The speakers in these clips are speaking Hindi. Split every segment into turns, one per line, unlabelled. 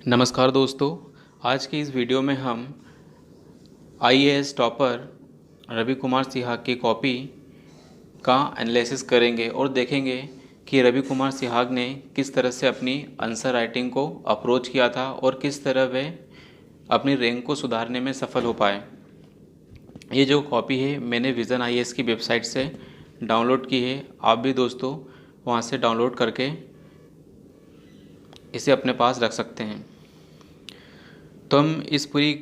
नमस्कार दोस्तों। आज की इस वीडियो में हम आईएएस टॉपर रवि कुमार सिहाग की कॉपी का एनालिसिस करेंगे और देखेंगे कि रवि कुमार सिहाग ने किस तरह से अपनी आंसर राइटिंग को अप्रोच किया था और किस तरह वे अपनी रैंक को सुधारने में सफल हो पाए। ये जो कॉपी है मैंने विज़न आईएएस की वेबसाइट से डाउनलोड की है। आप भी दोस्तों वहाँ से डाउनलोड करके इसे अपने पास रख सकते हैं। तो हम इस पूरी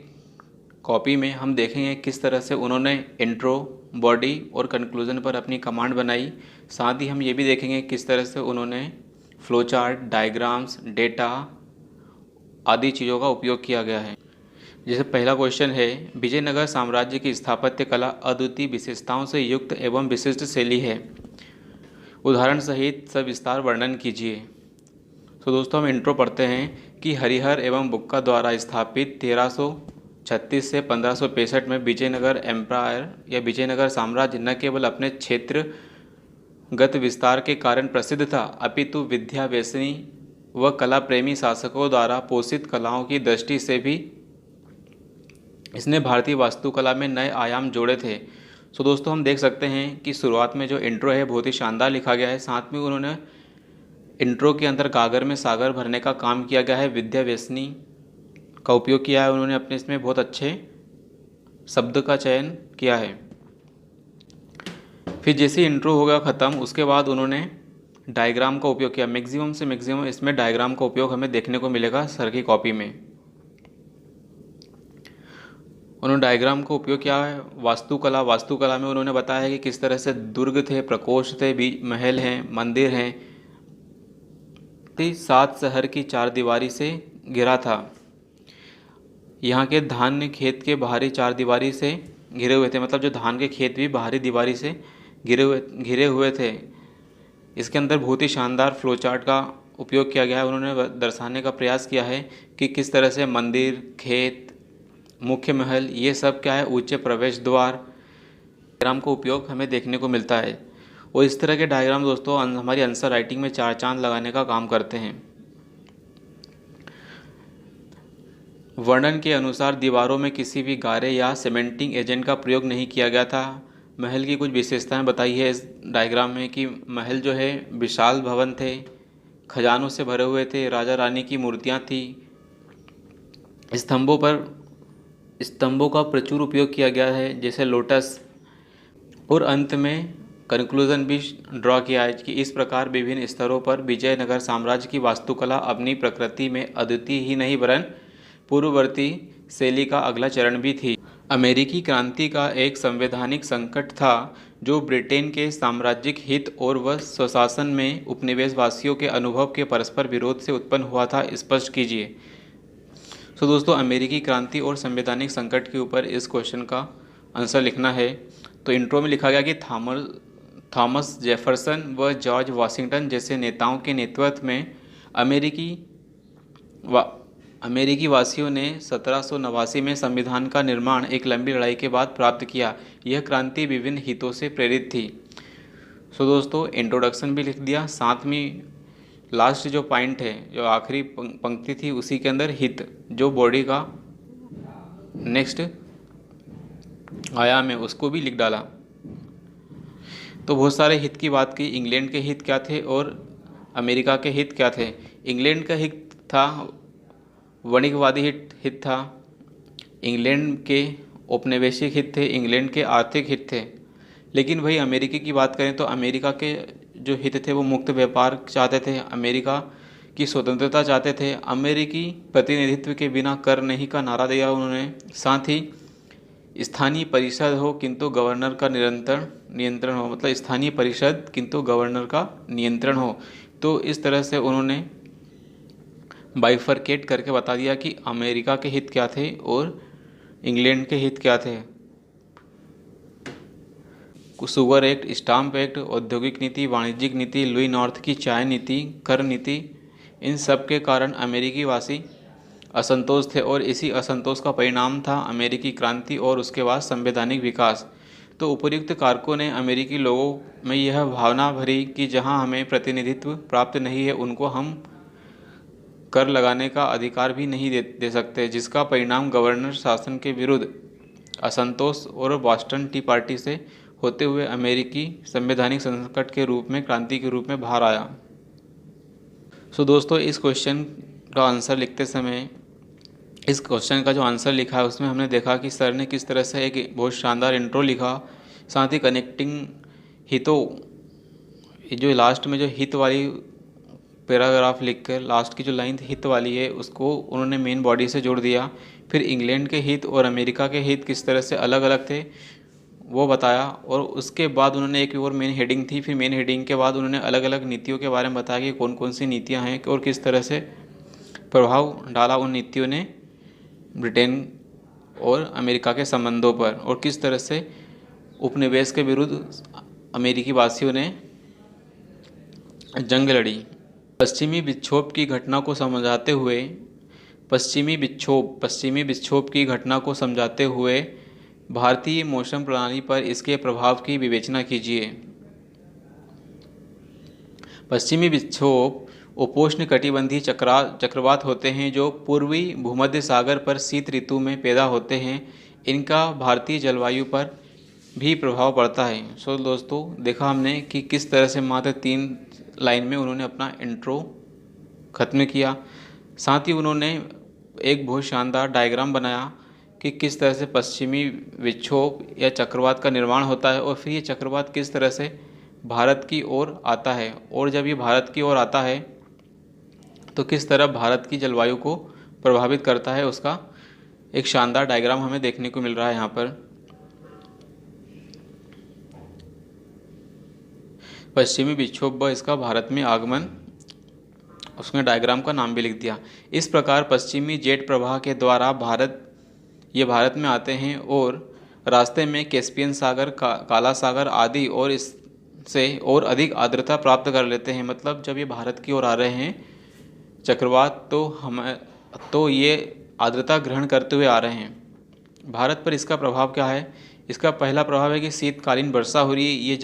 कॉपी में हम देखेंगे किस तरह से उन्होंने इंट्रो, बॉडी और कंक्लूजन पर अपनी कमांड बनाई। साथ ही हम ये भी देखेंगे किस तरह से उन्होंने फ्लो चार्ट, डायग्राम्स, डेटा आदि चीज़ों का उपयोग किया गया है। जैसे पहला क्वेश्चन है, विजयनगर साम्राज्य की स्थापत्य कला अद्वितीय विशेषताओं से युक्त एवं विशिष्ट शैली है। उदाहरण सहित सविस्तार वर्णन कीजिए। तो दोस्तों हम इंट्रो पढ़ते हैं कि हरिहर एवं बुक्का द्वारा स्थापित 1336 से 1565 में विजयनगर एम्पायर या विजयनगर साम्राज्य न केवल अपने क्षेत्रगत विस्तार के कारण प्रसिद्ध था, अपितु विद्या व्यसनी व कला प्रेमी शासकों द्वारा पोषित कलाओं की दृष्टि से भी इसने भारतीय वास्तुकला में नए आयाम जोड़े थे। सो दोस्तों हम देख सकते हैं कि शुरुआत में जो इंट्रो है बहुत ही शानदार लिखा गया है। साथ में उन्होंने इंट्रो के अंदर गागर में सागर भरने का काम किया गया है। विद्या व्यसनी का उपयोग किया है उन्होंने अपने इसमें, बहुत अच्छे शब्द का चयन किया है। फिर जैसे इंट्रो हो गया ख़त्म, उसके बाद उन्होंने डायग्राम का उपयोग किया। मैक्सिमम से मैक्सिमम इसमें डायग्राम का उपयोग हमें देखने को मिलेगा सर की कॉपी में। उन्होंने डायग्राम का उपयोग किया है। वास्तुकला में उन्होंने बताया है कि किस तरह से दुर्ग थे, प्रकोष्ठ थे, महल हैं, मंदिर हैं, 7 शहर की 4 दीवारी से घिरा था। यहाँ के धान्य खेत के बाहरी 4 दीवारी से घिरे हुए थे, मतलब जो धान के खेत भी बाहरी दीवारी से घिरे हुए थे। इसके अंदर बहुत ही शानदार फ्लो चार्ट का उपयोग किया गया है। उन्होंने दर्शाने का प्रयास किया है कि किस तरह से मंदिर, खेत, मुख्य महल, ये सब क्या है, ऊंचे प्रवेश द्वार, डायग्राम का उपयोग हमें देखने को मिलता है। और इस तरह के डायग्राम दोस्तों हमारी आंसर राइटिंग में 4 चांद लगाने का काम करते हैं। वर्णन के अनुसार दीवारों में किसी भी गारे या सीमेंटिंग एजेंट का प्रयोग नहीं किया गया था। महल की कुछ विशेषताएं बताई है इस डायग्राम में कि महल जो है विशाल भवन थे, खजानों से भरे हुए थे, राजा रानी की मूर्तियां थी, स्तंभों का प्रचुर उपयोग किया गया है जैसे लोटस, और अंत में कंक्लूजन भी ड्रॉ किया है कि इस प्रकार विभिन्न स्तरों पर विजयनगर साम्राज्य की वास्तुकला अपनी प्रकृति में अद्वितीय ही नहीं वरन पूर्ववर्ती शैली का अगला चरण भी थी। अमेरिकी क्रांति का एक संवैधानिक संकट था जो ब्रिटेन के साम्राज्यिक हित और व स्वशासन में उपनिवेशवासियों के अनुभव के परस्पर विरोध से उत्पन्न हुआ था। स्पष्ट कीजिए। तो दोस्तों अमेरिकी क्रांति और संवैधानिक संकट के ऊपर इस क्वेश्चन का आंसर लिखना है। तो इंट्रो में लिखा गया कि थॉमस जेफरसन व जॉर्ज वाशिंगटन जैसे नेताओं के नेतृत्व में अमेरिकी वासियों ने 1789 में संविधान का निर्माण एक लंबी लड़ाई के बाद प्राप्त किया। यह क्रांति विभिन्न हितों से प्रेरित थी। सो दोस्तों इंट्रोडक्शन भी लिख दिया, साथ में लास्ट जो पॉइंट है, जो आखिरी पंक्ति थी, उसी के अंदर हित, जो बॉडी का नेक्स्ट आयाम है, उसको भी लिख डाला। तो बहुत सारे हित की बात की। इंग्लैंड के हित क्या थे और अमेरिका के हित क्या थे। इंग्लैंड का हित था वाणिज्यवादी हित था, इंग्लैंड के औपनिवेशिक हित थे, इंग्लैंड के आर्थिक हित थे। लेकिन वही अमेरिका की बात करें तो अमेरिका के जो हित थे वो मुक्त व्यापार चाहते थे, अमेरिका की स्वतंत्रता चाहते थे, अमेरिकी प्रतिनिधित्व के बिना कर नहीं का नारा दिया उन्होंने। साथ ही स्थानीय परिषद हो किंतु गवर्नर का नियंत्रण हो, मतलब स्थानीय परिषद किंतु गवर्नर का नियंत्रण हो। तो इस तरह से उन्होंने बाइफरकेट करके बता दिया कि अमेरिका के हित क्या थे और इंग्लैंड के हित क्या थे। शुगर एक्ट, स्टाम्प एक्ट, औद्योगिक नीति, वाणिज्यिक नीति, लुई नॉर्थ की चाय नीति, कर नीति, इन सब के कारण अमेरिकी वासी असंतोष थे और इसी असंतोष का परिणाम था अमेरिकी क्रांति और उसके बाद संवैधानिक विकास। तो उपर्युक्त कारकों ने अमेरिकी लोगों में यह भावना भरी कि जहां हमें प्रतिनिधित्व प्राप्त नहीं है उनको हम कर लगाने का अधिकार भी नहीं दे सकते, जिसका परिणाम गवर्नर शासन के विरुद्ध असंतोष और बॉस्टन टी पार्टी से होते हुए अमेरिकी संवैधानिक संकट के रूप में क्रांति के रूप में बाहर आया। सो दोस्तों, इस क्वेश्चन का आंसर लिखते समय, इस क्वेश्चन का जो आंसर लिखा है उसमें हमने देखा कि सर ने किस तरह से एक बहुत शानदार इंट्रो लिखा, साथ ही कनेक्टिंग हितों, जो लास्ट में जो हित वाली पैराग्राफ लिखकर लास्ट की जो लाइन हित वाली है उसको उन्होंने मेन बॉडी से जोड़ दिया। फिर इंग्लैंड के हित और अमेरिका के हित किस तरह से अलग अलग थे वो बताया, और उसके बाद उन्होंने एक और मेन हेडिंग थी। फिर मेन हेडिंग के बाद उन्होंने अलग अलग नीतियों के बारे में बताया कि कौन कौन सी नीतियाँ हैं और किस तरह से प्रभाव डाला उन नीतियों ने ब्रिटेन और अमेरिका के संबंधों पर, और किस तरह से उपनिवेश के विरुद्ध अमेरिकी वासियों ने जंग लड़ी। पश्चिमी विक्षोभ की घटना को समझाते हुए पश्चिमी विक्षोभ की घटना को समझाते हुए भारतीय मौसम प्रणाली पर इसके प्रभाव की विवेचना कीजिए। पश्चिमी विक्षोभ उपोष्णकटिबंधीय चक्रवात होते हैं जो पूर्वी भूमध्य सागर पर शीत ऋतु में पैदा होते हैं। इनका भारतीय जलवायु पर भी प्रभाव पड़ता है। सो दोस्तों, देखा हमने कि किस तरह से मात्र 3 लाइन में उन्होंने अपना इंट्रो ख़त्म किया। साथ ही उन्होंने एक बहुत शानदार डायग्राम बनाया कि किस तरह से पश्चिमी विक्षोभ या चक्रवात का निर्माण होता है, और फिर ये चक्रवात किस तरह से भारत की ओर आता है, और जब ये भारत की ओर आता है तो किस तरह भारत की जलवायु को प्रभावित करता है। उसका एक शानदार डायग्राम हमें देखने को मिल रहा है यहाँ पर। पश्चिमी विक्षोभ व इसका भारत में आगमन, उसने डायग्राम का नाम भी लिख दिया। इस प्रकार पश्चिमी जेट प्रवाह के द्वारा भारत में आते हैं और रास्ते में कैस्पियन सागर, काला सागर आदि और इससे और अधिक आर्द्रता प्राप्त कर लेते हैं। मतलब जब ये भारत की ओर आ रहे हैं चक्रवात, तो ये आर्द्रता ग्रहण करते हुए आ रहे हैं। भारत पर इसका प्रभाव क्या है? इसका पहला प्रभाव है कि शीतकालीन वर्षा हो रही है। ये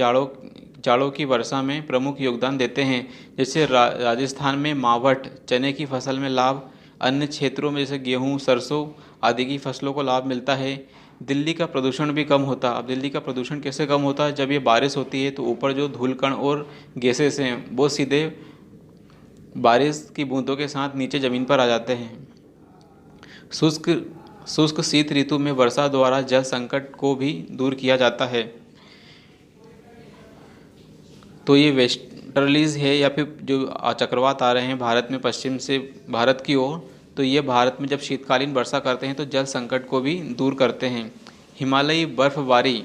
जाड़ों की वर्षा में प्रमुख योगदान देते हैं। जैसे राजस्थान में मावठ, चने की फसल में लाभ, अन्य क्षेत्रों में जैसे गेहूं, सरसों आदि की फसलों को लाभ मिलता है। दिल्ली का प्रदूषण भी कम होता। अब दिल्ली का प्रदूषण कैसे कम होता है? जब ये बारिश होती है तो ऊपर जो धूल कण और गैसेस हैं वो सीधे बारिश की बूंदों के साथ नीचे ज़मीन पर आ जाते हैं। शुष्क शीत ऋतु में वर्षा द्वारा जल संकट को भी दूर किया जाता है। तो ये वेस्टर्लीज है या फिर जो चक्रवात आ रहे हैं भारत में पश्चिम से भारत की ओर, तो ये भारत में जब शीतकालीन वर्षा करते हैं तो जल संकट को भी दूर करते हैं। हिमालयी बर्फबारी,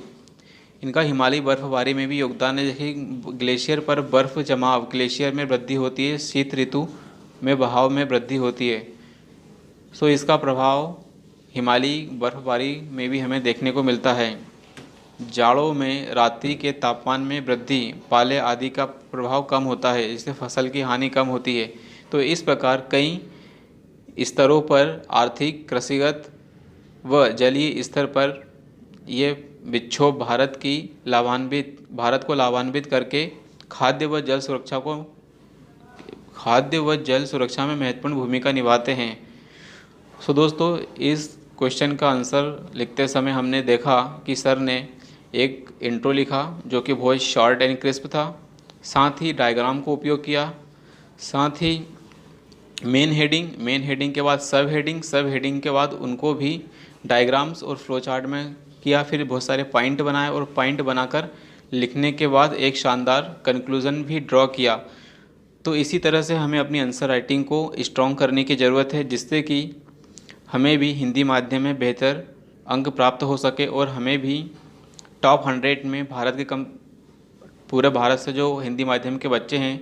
इनका हिमालयी बर्फबारी में भी योगदान है। जैसे ग्लेशियर पर बर्फ़ जमाव, ग्लेशियर में वृद्धि होती है, शीत ऋतु में बहाव में वृद्धि होती है। सो इसका प्रभाव हिमालयी बर्फबारी में भी हमें देखने को मिलता है। जाड़ों में रात्रि के तापमान में वृद्धि, पाले आदि का प्रभाव कम होता है, इससे फसल की हानि कम होती है। तो इस प्रकार कई स्तरों पर आर्थिक, कृषिगत व जलीय स्तर पर ये विक्षोभ भारत को लाभान्वित करके खाद्य व जल सुरक्षा में महत्वपूर्ण भूमिका निभाते हैं। सो दोस्तों, इस क्वेश्चन का आंसर लिखते समय हमने देखा कि सर ने एक इंट्रो लिखा जो कि बहुत शॉर्ट एंड क्रिस्प था, साथ ही डायग्राम को उपयोग किया, साथ ही मेन हेडिंग के बाद सब हेडिंग के बाद उनको भी डायग्राम्स और फ्लो चार्ट में किया। फिर बहुत सारे पॉइंट बनाए और पॉइंट बनाकर लिखने के बाद एक शानदार कंक्लूज़न भी ड्रॉ किया। तो इसी तरह से हमें अपनी आंसर राइटिंग को स्ट्रॉन्ग करने की ज़रूरत है, जिससे कि हमें भी हिंदी माध्यम में बेहतर अंक प्राप्त हो सके और हमें भी टॉप 100 में पूरे भारत से जो हिंदी माध्यम के बच्चे हैं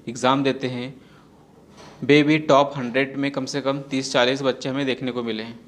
एग्ज़ाम देते हैं वे भी टॉप 100 में कम से कम 30-40 बच्चे हमें देखने को मिले हैं।